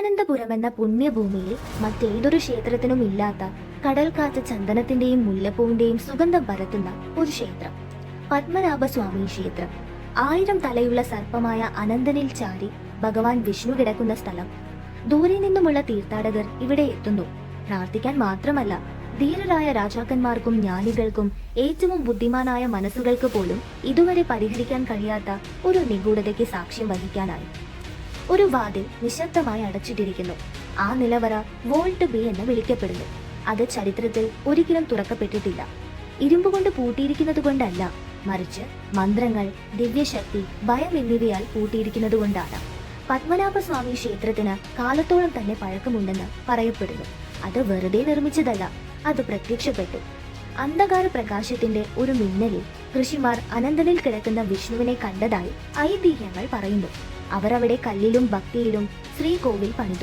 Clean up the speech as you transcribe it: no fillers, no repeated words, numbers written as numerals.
തിരുവനന്തപുരം എന്ന പുണ്യഭൂമിയിൽ മറ്റേതൊരു ക്ഷേത്രത്തിനും ഇല്ലാത്ത കടൽക്കാറ്റ് ചന്ദനത്തിന്റെയും മുല്ലപ്പൂവിന്റെയും സുഗന്ധം പരത്തുന്ന ഒരു ക്ഷേത്രം, പത്മനാഭസ്വാമി ക്ഷേത്രം. 1000 തലയുള്ള സർപ്പമായ അനന്തനിൽ ചാരി ഭഗവാൻ വിഷ്ണു കിടക്കുന്ന സ്ഥലം. ദൂരെ നിന്നുമുള്ള തീർത്ഥാടകർ ഇവിടെ എത്തുന്നു. പ്രാർത്ഥിക്കാൻ മാത്രമല്ല, ധീരരായ രാജാക്കന്മാർക്കും ജ്ഞാനികൾക്കും ഏറ്റവും ബുദ്ധിമാനായ മനസ്സുകൾക്ക് പോലും ഇതുവരെ പരിഹരിക്കാൻ കഴിയാത്ത ഒരു നിഗൂഢതയ്ക്ക് സാക്ഷ്യം വഹിക്കാനായി. ഒരു വാതിൽ നിശബ്ദമായി അടച്ചിട്ടിരിക്കുന്നു. ആ നിലവറ വോൾട്ട് ബി എന്ന് വിളിക്കപ്പെടുന്നു. അത് ചരിത്രത്തിൽ ഒരിക്കലും തുറക്കപ്പെട്ടിട്ടില്ല. ഇരുമ്പുകൊണ്ട് പൂട്ടിയിരിക്കുന്നത് കൊണ്ടല്ല, മറിച്ച് മന്ത്രങ്ങൾ, ദിവ്യശക്തി, ഭയം എന്നിവയാൽ പൂട്ടിയിരിക്കുന്നത് കൊണ്ടാണ്. പത്മനാഭസ്വാമി ക്ഷേത്രത്തിന് കാലത്തോളം തന്നെ പഴക്കമുണ്ടെന്ന് പറയപ്പെടുന്നു. അത് വെറുതെ നിർമ്മിച്ചതല്ല, അത് പ്രത്യക്ഷപ്പെട്ടു. അന്ധകാര പ്രകാശത്തിന്റെ ഒരു മിന്നലിൽ ഋഷിമാർ അനന്തനിൽ കിടക്കുന്ന വിഷ്ണുവിനെ കണ്ടതായി ഐതിഹ്യങ്ങൾ പറയുന്നു. അവർ അവിടെ കല്ലിലും ഭക്തിയിലും ശ്രീകോവിൽ പണിതു.